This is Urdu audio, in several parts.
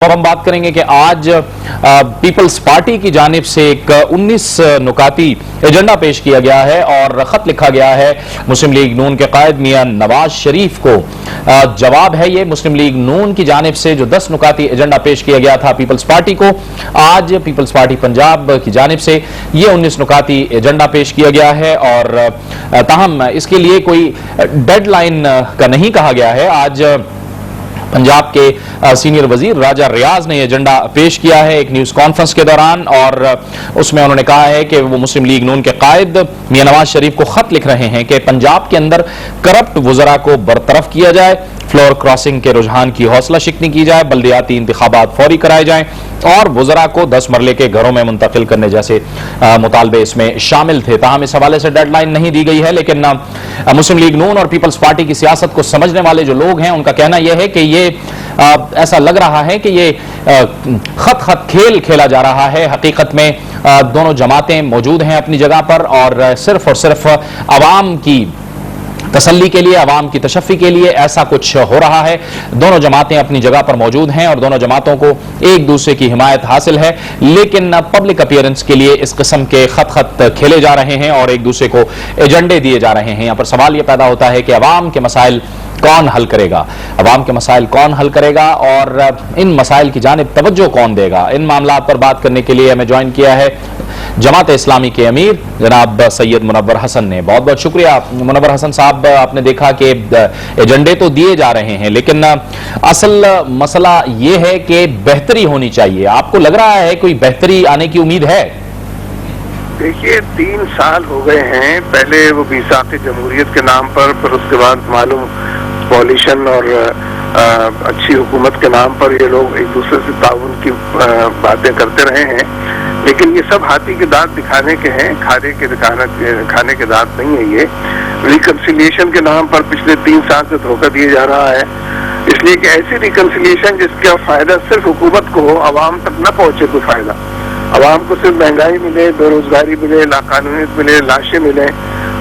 اب ہم بات کریں گے کہ آج پیپلز پارٹی کی جانب سے ایک 19 نکاتی ایجنڈا پیش کیا گیا ہے اور خط لکھا گیا ہے مسلم لیگ نون کے قائد میاں نواز شریف کو۔ جواب ہے یہ مسلم لیگ نون کی جانب سے جو 10 نکاتی ایجنڈا پیش کیا گیا تھا پیپلز پارٹی کو، آج پیپلز پارٹی پنجاب کی جانب سے یہ 19 نکاتی ایجنڈا پیش کیا گیا ہے اور تاہم اس کے لیے کوئی ڈیڈ لائن کا نہیں کہا گیا ہے۔ آج پنجاب کے سینئر وزیر راجہ ریاض نے یہ ایجنڈا پیش کیا ہے ایک نیوز کانفرنس کے دوران، اور اس میں انہوں نے کہا ہے کہ وہ مسلم لیگ نون کے قائد میاں نواز شریف کو خط لکھ رہے ہیں کہ پنجاب کے اندر کرپٹ وزراء کو برطرف کیا جائے، فلور کراسنگ کے رجحان کی حوصلہ شکنی کی جائے، بلدیاتی انتخابات فوری کرائے جائیں اور وزراء کو 10 مرلے کے گھروں میں منتقل کرنے جیسے مطالبے اس میں شامل تھے۔ تاہم اس حوالے سے ڈیڈ لائن نہیں دی گئی ہے، لیکن مسلم لیگ نون اور پیپلز پارٹی کی سیاست کو سمجھنے والے جو لوگ ہیں ان کا کہنا یہ ہے کہ یہ ایسا لگ رہا ہے کہ یہ خط کھیل کھیلا جا رہا ہے۔ حقیقت میں دونوں جماعتیں موجود ہیں اپنی جگہ پر اور صرف عوام کی تسلی کے لیے، عوام کی تشفی کے لیے ایسا کچھ ہو رہا ہے۔ دونوں جماعتیں اپنی جگہ پر موجود ہیں اور دونوں جماعتوں کو ایک دوسرے کی حمایت حاصل ہے، لیکن پبلک اپیئرنس کے لیے اس قسم کے خط کھیلے جا رہے ہیں اور ایک دوسرے کو ایجنڈے دیے جا رہے ہیں۔ یہاں پر سوال یہ پیدا ہوتا ہے کہ عوام کے مسائل کون حل کرے گا، عوام کے مسائل کون حل کرے گا اور ان مسائل کی جانب توجہ کون دے گا۔ ان معاملات پر بات کرنے کے لیے ہمیں جوائن کیا ہے جماعت اسلامی کے امیر جناب سید منور حسن نے۔ بہت بہت شکریہ منور حسن صاحب۔ آپ نے دیکھا کہ ایجنڈے تو دیے جا رہے ہیں لیکن اصل مسئلہ یہ ہے کہ بہتری ہونی چاہیے۔ آپ کو لگ رہا ہے کوئی بہتری آنے کی امید ہے؟ دیکھیے 3 سال ہو گئے ہیں، پہلے وہ میثاق جمہوریت کے نام پر، پھر اس کے بعد معلوم پالیشن اور اچھی حکومت کے نام پر یہ لوگ ایک دوسرے سے تعاون کی باتیں کرتے رہے ہیں، لیکن یہ سب ہاتھی کے دانت دکھانے کے ہیں، کھانے کے دانت نہیں ہے۔ یہ ریکنسیلیشن کے نام پر پچھلے 3 سال سے دھوکہ دیا جا رہا ہے، اس لیے کہ ایسی ریکنسیلیشن جس کا فائدہ صرف حکومت کو ہو، عوام تک نہ پہنچے کوئی فائدہ۔ عوام کو صرف مہنگائی ملے، بے روزگاری ملے، لاقانونیت ملے، لاشیں ملیں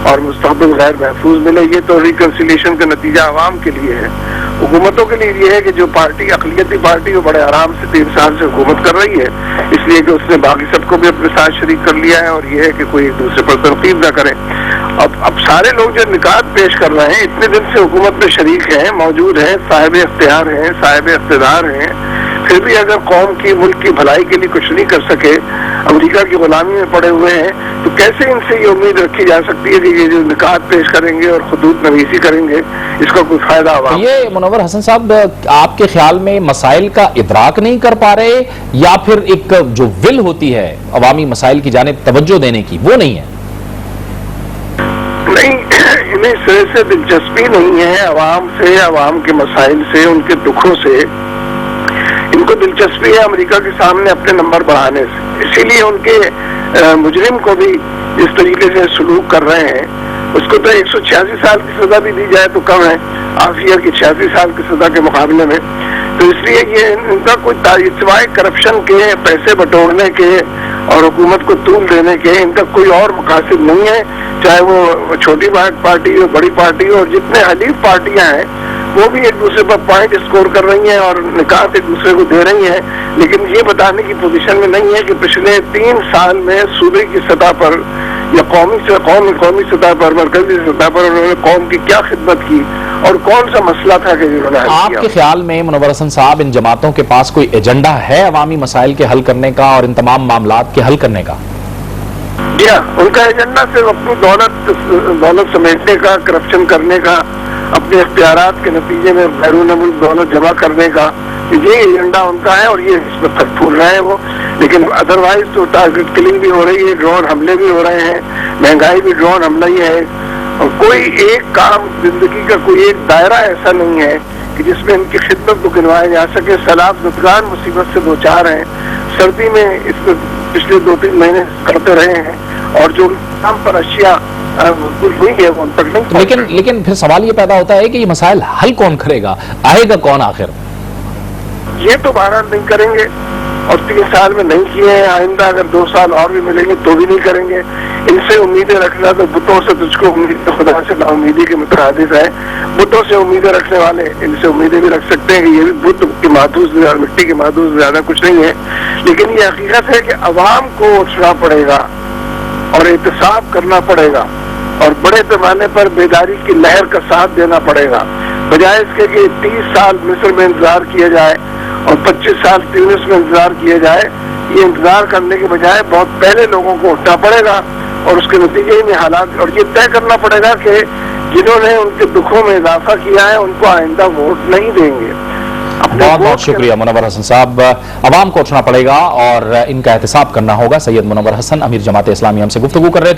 اور مستقبل غیر محفوظ ملے، یہ تو ریکنسیلیشن کا نتیجہ عوام کے لیے ہے۔ حکومتوں کے لیے یہ ہے کہ جو پارٹی اقلیتی پارٹی وہ بڑے آرام سے 3 سال سے حکومت کر رہی ہے، اس لیے کہ اس نے باقی سب کو بھی اپنے ساتھ شریک کر لیا ہے، اور یہ ہے کہ کوئی ایک دوسرے پر تنقید نہ کرے۔ اب سارے لوگ جو نکات پیش کر رہے ہیں اتنے دن سے حکومت میں شریک ہیں، موجود ہیں، صاحب اختیار ہیں، صاحب اقتدار ہیں، پھر بھی اگر قوم کی، ملک کی بھلائی کے لیے کچھ نہیں کر سکے، امریکہ کی غلامی میں پڑے ہوئے ہیں، تو کیسے ان سے یہ امید رکھی جا سکتی ہے کہ یہ جو نکات پیش کریں گے اور خطوط نویسی کریں گے اس کا کوئی فائدہ عوام؟ یہ منور حسن صاحب آپ کے خیال میں مسائل کا ادراک نہیں کر پا رہے یا پھر ایک جو ول ہوتی ہے عوامی مسائل کی جانب توجہ دینے کی وہ نہیں ہے؟ نہیں، انہیں سرے سے دلچسپی نہیں ہے عوام سے، عوام کے مسائل سے، ان کے دکھوں سے۔ ان کو دلچسپی ہے امریکہ کے سامنے اپنے نمبر بڑھانے سے، اسی لیے ان کے مجرم کو بھی اس طریقے سے سلوک کر رہے ہیں۔ اس کو تو 186 سال کی سزا بھی دی جائے تو کم ہے عافیہ کی 86 سال کی سزا کے مقابلے میں۔ تو اس لیے یہ ان کا کوئی سوائے کرپشن کے، پیسے بٹورنے کے اور حکومت کو طول دینے کے ان کا کوئی اور مقاصد نہیں ہے، چاہے وہ چھوٹی پارٹی ہو، بڑی پارٹی ہو، اور جتنے حلیف پارٹیاں ہیں وہ بھی ایک دوسرے پر پوائنٹ اسکور کر رہی ہیں اور نکات ایک دوسرے کو دے رہی ہیں، لیکن یہ بتانے کی پوزیشن میں نہیں ہے کہ پچھلے 3 سال میں صوبے کی سطح پر یا قومی سطح پر، مرکزی سطح پر انہوں نے قوم کی کیا خدمت کی اور کون سا مسئلہ تھا کہ انہوں نے حل کیا۔ آپ کے خیال میں منور حسن صاحب ان جماعتوں کے پاس کوئی ایجنڈا ہے عوامی مسائل کے حل کرنے کا اور ان تمام معاملات کے حل کرنے کا؟ ان کا ایجنڈا صرف اپنی دولت سمیٹنے کا، کرپشن کرنے کا، اپنے اختیارات کے نتیجے میں بیرون ملک دولت جمع کرنے کا، یہ ایجنڈا ان کا ہے اور یہ اس پر تک پھول رہے ہیں وہ۔ لیکن ادروائز تو ٹارگٹ کلنگ بھی ہو رہی ہے، ڈرون حملے بھی ہو رہے ہیں، مہنگائی بھی ڈرون حملہ ہی ہے، اور کوئی ایک کام، زندگی کا کوئی ایک دائرہ ایسا نہیں ہے کہ جس میں ان کی خدمت کو گنوایا جا سکے۔ سیلاب زدگان مصیبت سے دوچار ہیں، سردی میں اس میں پچھلے 2-3 مہینے کرتے رہے ہیں، اور جو کام پر اشیاء ہوئی ہے وہ ان تک نہیں۔ لیکن پھر سوال یہ پیدا ہوتا ہے کہ یہ مسائل حل کون کرے گا، آئے گا کون آخر؟ یہ تو بہرحال نہیں کریں گے، اور 3 سال میں نہیں کیے ہیں، آئندہ اگر 2 سال اور بھی ملیں گے تو بھی نہیں کریں گے. ان سے امیدیں رکھنا تو بتوں سے تجھ کو امید، خدا سے نا امیدی کے مترادف ہے. بتوں سے امیدیں رکھنے والے ان سے امیدیں بھی رکھ سکتے ہیں کہ یہ بھی بت کی محدود اور مٹی کے محدود زیادہ کچھ نہیں ہے. لیکن یہ حقیقت ہے کہ عوام کو اٹھنا پڑے گا اور احتساب کرنا پڑے گا اور بڑے پیمانے پر بیداری کی لہر کا ساتھ دینا پڑے گا، بجائے اس کے کہ 30 سال مصر میں انتظار کیا جائے اور 25 سال تیونس میں انتظار کیا جائے. یہ انتظار کرنے کے بجائے بہت پہلے لوگوں کو اٹھنا پڑے گا اور اس کے نتیجے میں حالات، اور یہ طے کرنا پڑے گا کہ جنہوں نے ان کے دکھوں میں اضافہ کیا ہے ان کو آئندہ ووٹ نہیں دیں گے. بہت بہت شکریہ منور حسن صاحب. عوام کو اٹھنا پڑے گا اور ان کا احتساب کرنا ہوگا. سید منور حسن امیر جماعت اسلامی ہم سے گفتگو کر رہے تھے.